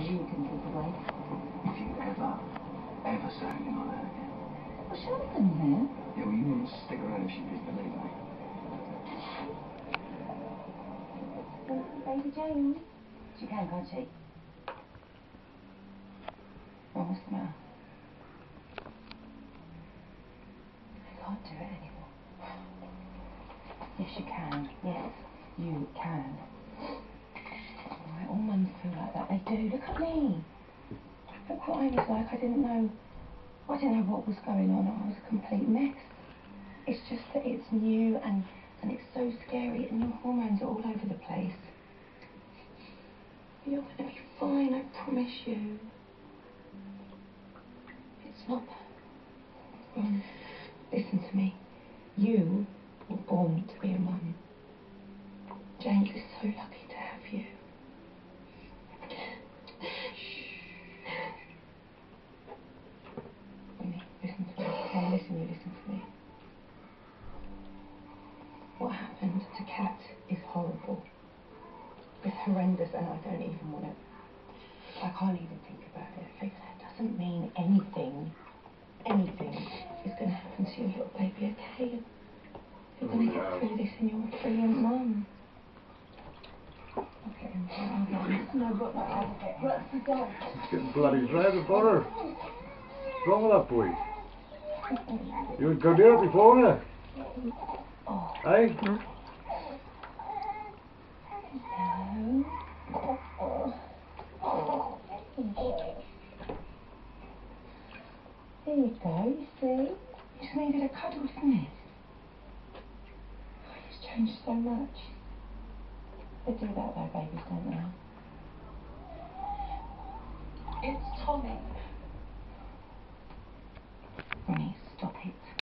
you can keep away. If you ever say anything like that again. Well, Sheridan's here. Yeah, well, you wouldn't stick around if she didn't believe me. Baby Jane. She can, can't she? Oh, what's the matter? I can't do it anymore. Yes, you can. Yes, you can. Right, all mums feel like that. They do. Look at me. Look what I was like. I didn't know what was going on. I was a complete mess. It's just that it's new and it's so scary and your hormones are all over the place. You're going to be fine, I promise you. It's not that. Listen to me. You were born to be a mum. James is so lucky to have you. Winnie, listen to me. Hey, listen, you listen to me. What happened to Kat is horrible. It's horrendous and I don't even want to. I can't even think about it. It doesn't mean anything is going to happen to your little baby, okay? You're going to get through this and you're a brilliant mum. Okay, no, but It's getting bloody dreaded, butter. What's wrong with that boy? You would go there before me. Oh. Hey? No. There you go, you see? You just needed a cuddle, didn't it? Oh, he's changed so much. They do that though, babies, don't they? It's Tommy.